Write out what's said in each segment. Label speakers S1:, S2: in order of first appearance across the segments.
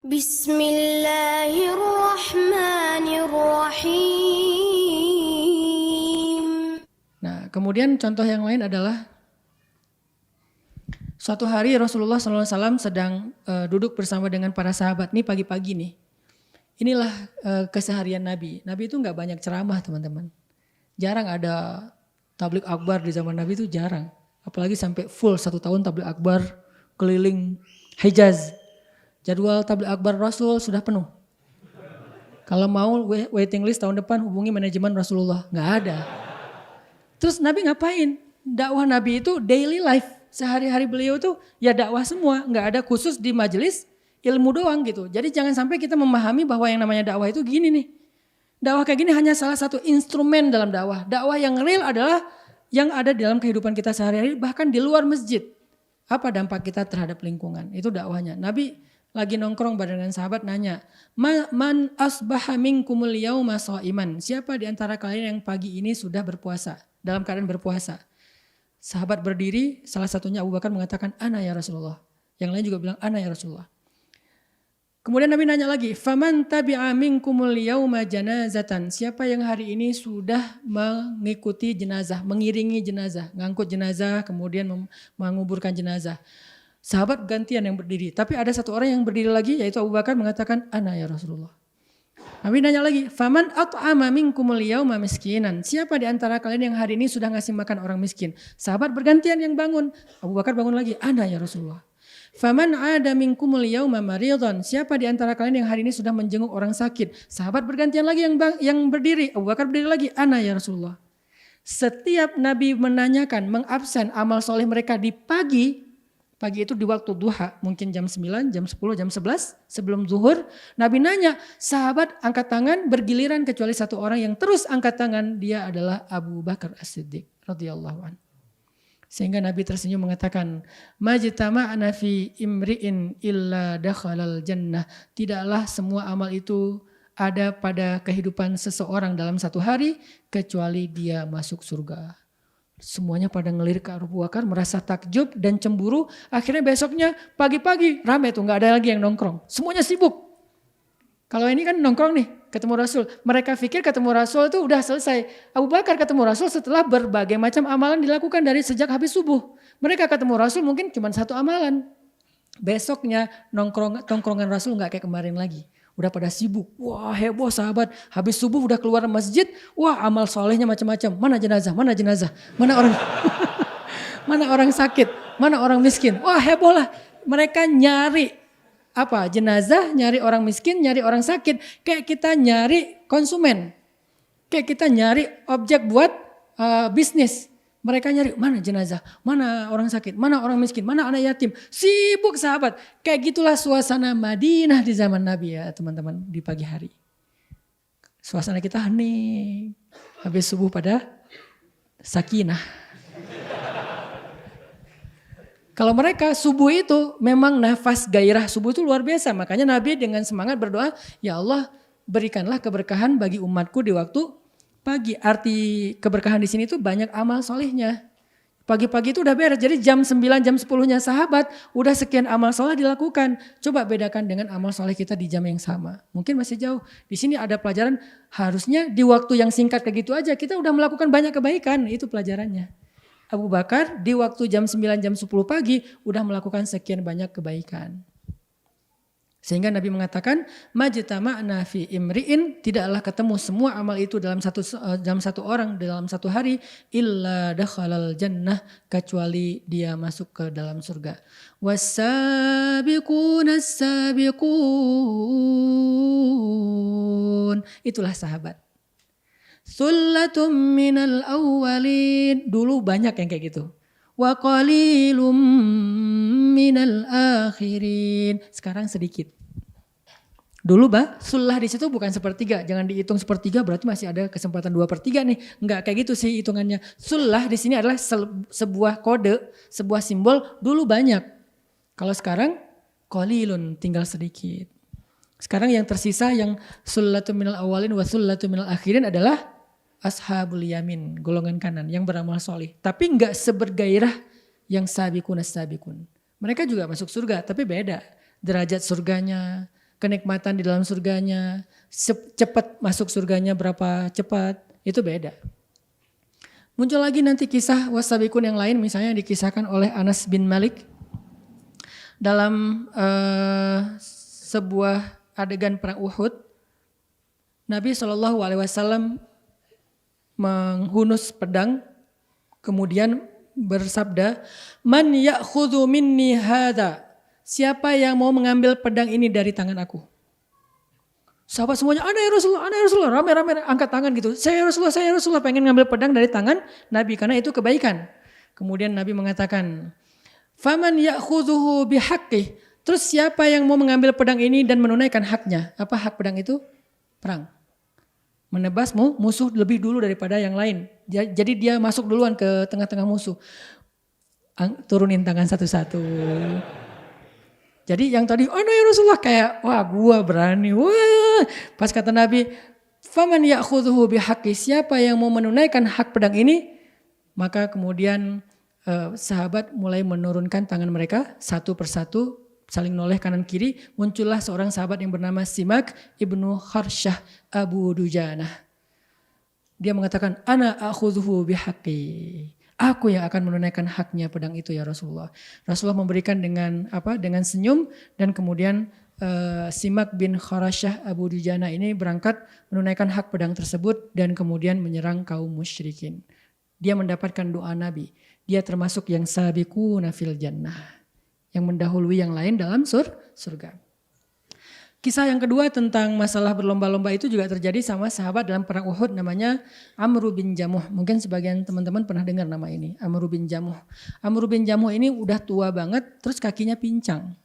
S1: Bismillahirrahmanirrahim.
S2: Nah, kemudian contoh yang lain adalah suatu hari Rasulullah SAW sedang duduk bersama dengan para sahabat. Nih pagi-pagi nih. Inilah keseharian Nabi. Nabi itu nggak banyak ceramah, teman-teman. Jarang ada tabligh akbar di zaman Nabi, itu jarang. Apalagi sampai full 1 tahun tabligh akbar keliling Hijaz. Jadwal tabligh akbar Rasul sudah penuh. Kalau mau waiting list tahun depan hubungi manajemen Rasulullah. Nggak ada. Terus Nabi ngapain? Dakwah Nabi itu daily life. Sehari-hari beliau tuh ya dakwah semua. Nggak ada khusus di majelis ilmu doang gitu. Jadi jangan sampai kita memahami bahwa yang namanya dakwah itu gini nih. Dakwah kayak gini hanya salah satu instrumen dalam dakwah. Dakwah yang real adalah yang ada di dalam kehidupan kita sehari-hari, bahkan di luar masjid. Apa dampak kita terhadap lingkungan? Itu dakwahnya. Nabi lagi nongkrong dengan sahabat nanya, man asbaha minkumul yauma shaiman? Siapa di antara kalian yang pagi ini sudah berpuasa, dalam keadaan berpuasa? Sahabat berdiri, salah satunya Abu Bakar mengatakan, ana ya Rasulullah. Yang lain juga bilang, ana ya Rasulullah. Kemudian Nabi nanya lagi, faman tabi'a minkumul yauma janazatan? Siapa yang hari ini sudah mengikuti jenazah, mengiringi jenazah, ngangkut jenazah, kemudian menguburkan jenazah? Sahabat gantian yang berdiri, tapi ada satu orang yang berdiri lagi, yaitu Abu Bakar mengatakan, ana ya Rasulullah. Nabi nanya lagi, faman at'ama minkumul yauma miskinan? Siapa di antara kalian yang hari ini sudah ngasih makan orang miskin? Sahabat bergantian yang bangun. Abu Bakar bangun lagi, ana ya Rasulullah. Faman ada minkumul yauma maridhan? Siapa di antara kalian yang hari ini sudah menjenguk orang sakit? Sahabat bergantian lagi yang berdiri. Abu Bakar berdiri lagi, ana ya Rasulullah. Setiap Nabi menanyakan, mengabsen amal soleh mereka di pagi itu di waktu duha, mungkin jam 9, jam 10, jam 11 sebelum zuhur. Nabi nanya, sahabat angkat tangan bergiliran kecuali satu orang yang terus angkat tangan, dia adalah Abu Bakar As-Siddiq radhiyallahu anhu. Sehingga Nabi tersenyum mengatakan, majtama'na fi imri'in illa dakhalal jannah. Tidaklah semua amal itu ada pada kehidupan seseorang dalam satu hari kecuali dia masuk surga. Semuanya pada ngelirik ke Abu Bakar, merasa takjub dan cemburu. Akhirnya besoknya pagi-pagi rame tuh, nggak ada lagi yang nongkrong. Semuanya sibuk. Kalau ini kan nongkrong nih, ketemu Rasul. Mereka pikir ketemu Rasul itu udah selesai. Abu Bakar ketemu Rasul setelah berbagai macam amalan dilakukan dari sejak habis subuh. Mereka ketemu Rasul mungkin cuma satu amalan. Besoknya nongkrongan Rasul nggak kayak kemarin lagi. Udah pada sibuk, wah heboh sahabat, habis subuh udah keluar masjid, wah amal solehnya macam-macam, mana jenazah, mana orang mana orang sakit, mana orang miskin, wah heboh lah. Mereka nyari apa, jenazah, nyari orang miskin, nyari orang sakit, kayak kita nyari konsumen, kayak kita nyari objek buat bisnis. Mereka nyari mana jenazah, mana orang sakit, mana orang miskin, mana anak yatim. Sibuk sahabat. Kayak gitulah suasana Madinah di zaman Nabi ya teman-teman di pagi hari. Suasana kita hening. Habis subuh pada sakinah. Kalau mereka subuh itu memang nafas gairah subuh itu luar biasa. Makanya Nabi dengan semangat berdoa, ya Allah berikanlah keberkahan bagi umatku di waktu pagi. Arti keberkahan di sini tuh banyak amal solehnya. Pagi-pagi itu udah beres. Jadi jam 9, jam 10-nya sahabat udah sekian amal soleh dilakukan. Coba bedakan dengan amal soleh kita di jam yang sama. Mungkin masih jauh. Di sini ada pelajaran harusnya di waktu yang singkat kayak gitu aja kita udah melakukan banyak kebaikan. Itu pelajarannya. Abu Bakar di waktu jam 9, jam 10 pagi udah melakukan sekian banyak kebaikan. Sehingga Nabi mengatakan, majtama'na fi imri'in, tidaklah ketemu semua amal itu dalam satu orang dalam satu hari, illa dakhalal jannah, kecuali dia masuk ke dalam surga. Wassabiquna sabiqun, itulah sahabat. Sullatum minal awwalin, dulu banyak yang kayak gitu. Wa qalilum minal akhirin, sekarang sedikit. Dulu sullah di situ bukan sepertiga, jangan dihitung sepertiga berarti masih ada kesempatan 2/3 nih. Enggak kayak gitu sih hitungannya. Sullah di sini adalah sebuah kode, sebuah simbol, dulu banyak. Kalau sekarang qalilun, tinggal sedikit. Sekarang yang tersisa yang sullatu minal awalin wa sullatu minal akhirin adalah ashabul yamin, golongan kanan yang beramal soleh. Tapi enggak sebergairah yang sabiqun as-sabiqun. Mereka juga masuk surga tapi beda. Derajat surganya, kenikmatan di dalam surganya, cepat masuk surganya berapa cepat, itu beda. Muncul lagi nanti kisah wasabiqun yang lain, misalnya dikisahkan oleh Anas bin Malik dalam sebuah adegan perang Uhud. Nabi SAW menghunus pedang, kemudian bersabda, "Man ya'khudhu minni hadha?" Siapa yang mau mengambil pedang ini dari tangan aku? Sahabat semuanya, "Ana ya Rasulullah." Rame-rame angkat tangan gitu. Saya ya Rasulullah, pengen ngambil pedang dari tangan Nabi karena itu kebaikan. Kemudian Nabi mengatakan, "Faman ya'khudhuhu bihaqqih?" Terus siapa yang mau mengambil pedang ini dan menunaikan haknya? Apa hak pedang itu? Perang. Menebas musuh lebih dulu daripada yang lain. Jadi dia masuk duluan ke tengah-tengah musuh. Turunin tangan satu-satu. Jadi yang tadi, "Oh no ya Rasulullah," kayak, wah gua berani. Wah, pas kata Nabi, "Faman ya'khudhuhu bihaqqi?" Siapa yang mau menunaikan hak pedang ini? Maka kemudian sahabat mulai menurunkan tangan mereka satu persatu, saling noleh kanan kiri. Muncullah seorang sahabat yang bernama Simak ibnu Kharsyah Abu Dujanah. Dia mengatakan, "Ana akhudhuhu bihaqqi." Aku yang akan menunaikan haknya pedang itu ya Rasulullah. Rasulullah memberikan dengan senyum, dan kemudian Simak bin Kharsyah Abu Dujanah ini berangkat menunaikan hak pedang tersebut dan kemudian menyerang kaum musyrikin. Dia mendapatkan doa Nabi. Dia termasuk yang sabiquna fil jannah, yang mendahului yang lain dalam surga. Kisah yang kedua tentang masalah berlomba-lomba itu juga terjadi sama sahabat dalam perang Uhud, namanya Amr bin Jamuh. Mungkin sebagian teman-teman pernah dengar nama ini, Amr bin Jamuh. Amr bin Jamuh ini udah tua banget, terus kakinya pincang.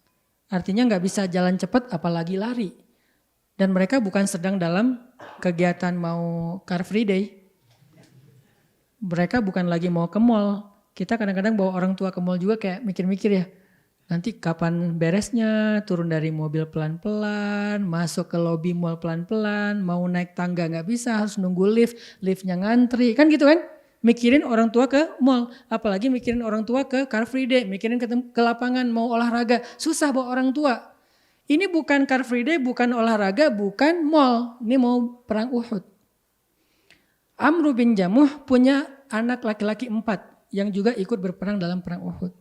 S2: Artinya nggak bisa jalan cepat apalagi lari. Dan mereka bukan sedang dalam kegiatan mau Car Free Day. Mereka bukan lagi mau ke mall. Kita kadang-kadang bawa orang tua ke mall juga kayak mikir-mikir ya. Nanti kapan beresnya, turun dari mobil pelan-pelan, masuk ke lobi mall pelan-pelan, mau naik tangga gak bisa, harus nunggu liftnya ngantri, kan gitu kan? Mikirin orang tua ke mall, apalagi mikirin orang tua ke Car Free Day, mikirin ke lapangan mau olahraga, susah bawa orang tua. Ini bukan Car Free Day, bukan olahraga, bukan mall, ini mau perang Uhud. Amr bin Jamuh punya anak laki-laki 4 yang juga ikut berperang dalam perang Uhud.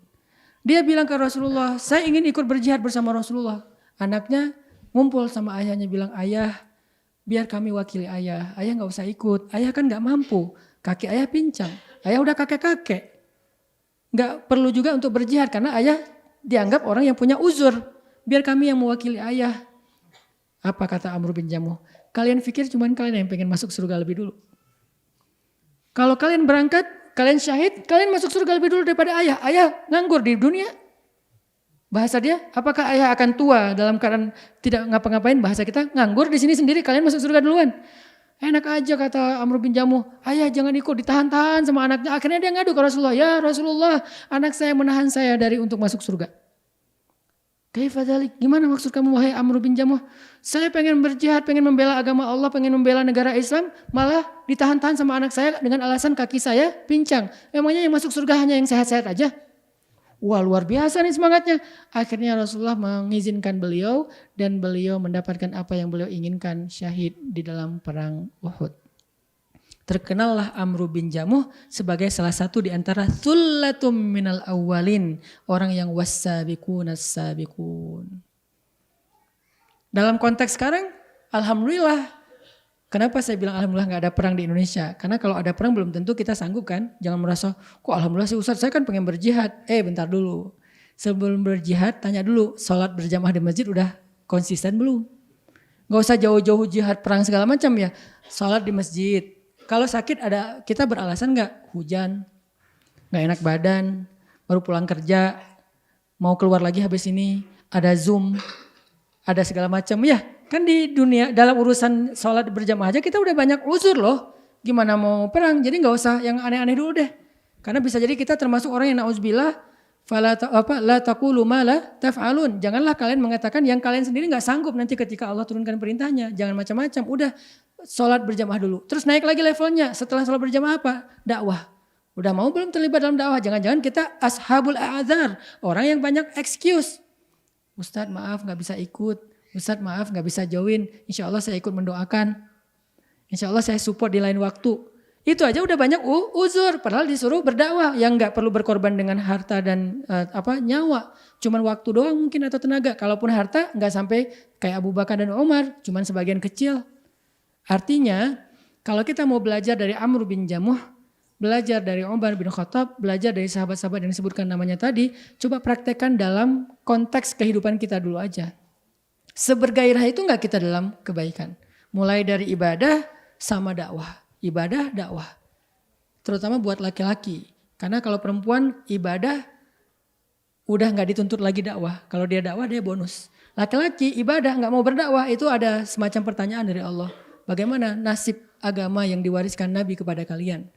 S2: Dia bilang ke Rasulullah, "Saya ingin ikut berjihad bersama Rasulullah." Anaknya ngumpul sama ayahnya bilang, "Ayah, biar kami wakili ayah. Ayah gak usah ikut, ayah kan gak mampu. Kaki ayah pincang, ayah udah kakek-kakek. Gak perlu juga untuk berjihad karena ayah dianggap orang yang punya uzur. Biar kami yang mewakili ayah." Apa kata Amr bin Jamuh? "Kalian pikir cuman kalian yang pengen masuk surga lebih dulu? Kalau kalian berangkat, kalian syahid, kalian masuk surga lebih dulu daripada ayah. Ayah nganggur di dunia." Bahasa dia, apakah ayah akan tua dalam keadaan tidak ngapa-ngapain? Bahasa kita, nganggur di sini sendiri, kalian masuk surga duluan. Enak aja kata Amr bin Jamuh, "Ayah jangan ikut, ditahan-tahan sama anaknya." Akhirnya dia ngadu ke Rasulullah, "Ya Rasulullah, anak saya menahan saya dari untuk masuk surga." "Kaifa dzalik? Gimana maksud kamu wahai Amr bin Jamuh? Saya pengen berjihad, pengen membela agama Allah, pengen membela negara Islam, malah ditahan-tahan sama anak saya dengan alasan kaki saya pincang. Emangnya yang masuk surga hanya yang sehat-sehat aja?" Wah, luar biasa nih semangatnya. Akhirnya Rasulullah mengizinkan beliau dan beliau mendapatkan apa yang beliau inginkan, syahid di dalam perang Uhud. Terkenallah Amr bin Jamuh sebagai salah satu di antara thullatum minal awwalin, orang yang wassabiqun as-sabiqun. Dalam konteks sekarang, alhamdulillah. Kenapa saya bilang alhamdulillah gak ada perang di Indonesia? Karena kalau ada perang belum tentu kita sanggup kan. Jangan merasa, kok alhamdulillah sih Ustaz, saya kan pengen berjihad. Bentar dulu. Sebelum berjihad tanya dulu, sholat berjamaah di masjid udah konsisten belum? Gak usah jauh-jauh jihad perang segala macam ya. Sholat di masjid. Kalau sakit ada, kita beralasan gak? Hujan, gak enak badan, baru pulang kerja, mau keluar lagi habis ini, ada Zoom, ada segala macam ya. Kan di dunia dalam urusan sholat berjamaah aja kita udah banyak uzur loh. Gimana mau perang, jadi gak usah yang aneh-aneh dulu deh. Karena bisa jadi kita termasuk orang yang na'udzubillah, la taqulu ma la taf'alun. Janganlah kalian mengatakan yang kalian sendiri gak sanggup nanti ketika Allah turunkan perintahnya. Jangan macam-macam, udah sholat berjamaah dulu. Terus naik lagi levelnya, setelah sholat berjamaah apa? Dakwah. Udah mau belum terlibat dalam dakwah? Jangan-jangan kita ashabul a'adzar, orang yang banyak excuse. Ustadz maaf gak bisa ikut. Ustadz maaf gak bisa join, insya Allah saya ikut mendoakan. Insya Allah saya support di lain waktu. Itu aja udah banyak uzur, padahal disuruh berdakwah yang nggak perlu berkorban dengan harta dan nyawa, cuman waktu doang mungkin atau tenaga. Kalaupun harta nggak sampai kayak Abu Bakar dan Umar, cuman sebagian kecil. Artinya kalau kita mau belajar dari Amr bin Jamuh, belajar dari Umar bin Khattab, belajar dari sahabat-sahabat yang disebutkan namanya tadi, coba praktekkan dalam konteks kehidupan kita dulu aja. Sebergairah itu nggak kita dalam kebaikan, mulai dari ibadah sama dakwah. Ibadah, dakwah. Terutama buat laki-laki. Karena kalau perempuan ibadah udah gak dituntut lagi dakwah. Kalau dia dakwah dia bonus. Laki-laki ibadah gak mau berdakwah itu ada semacam pertanyaan dari Allah. Bagaimana nasib agama yang diwariskan Nabi kepada kalian?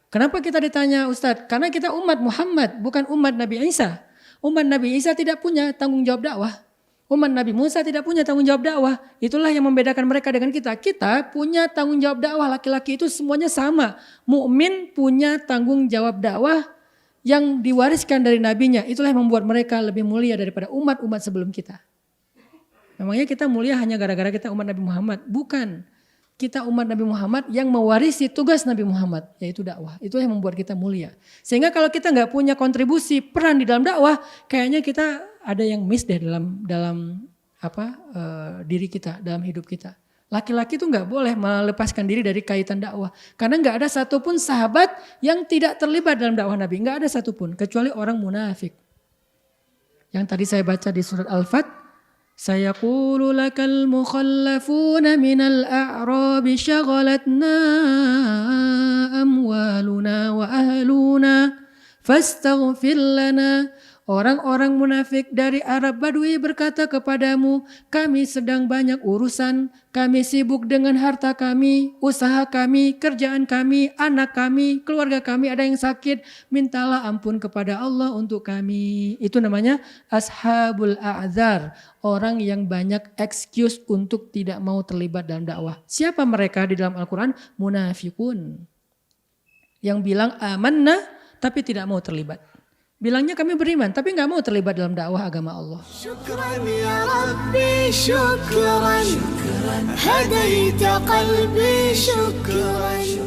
S2: Kenapa kita ditanya Ustadz? Karena kita umat Muhammad bukan umat Nabi Isa. Umat Nabi Isa tidak punya tanggung jawab dakwah. Umat Nabi Musa tidak punya tanggung jawab dakwah. Itulah yang membedakan mereka dengan kita. Kita punya tanggung jawab dakwah. Laki-laki itu semuanya sama. Mukmin punya tanggung jawab dakwah yang diwariskan dari nabinya. Itulah yang membuat mereka lebih mulia daripada umat-umat sebelum kita. Memangnya kita mulia hanya gara-gara kita umat Nabi Muhammad? Bukan. Kita umat Nabi Muhammad yang mewarisi tugas Nabi Muhammad, yaitu dakwah. Itulah yang membuat kita mulia. Sehingga kalau kita nggak punya kontribusi peran di dalam dakwah, kayaknya kita ada yang miss deh dalam diri kita, dalam hidup kita. Laki-laki itu nggak boleh melepaskan diri dari kaitan dakwah, karena nggak ada satupun sahabat yang tidak terlibat dalam dakwah Nabi, nggak ada satupun kecuali orang munafik. Yang tadi saya baca di surat Al-Fat, sayaqulu lakal mukhallafuna minal a'rabi syaghalatna amwaluna wa ahluna fastaghfir lana. Orang-orang munafik dari Arab Badui berkata kepadamu, kami sedang banyak urusan, kami sibuk dengan harta kami, usaha kami, kerjaan kami, anak kami, keluarga kami ada yang sakit, mintalah ampun kepada Allah untuk kami. Itu namanya ashabul a'zar, orang yang banyak excuse untuk tidak mau terlibat dalam dakwah. Siapa mereka di dalam Al-Quran? Munafikun. Yang bilang amanna tapi tidak mau terlibat. Bilangnya kami beriman tapi gak mau terlibat dalam dakwah agama Allah.
S1: Syukran ya Rabbi, syukran. Hadaita qalbi, syukran.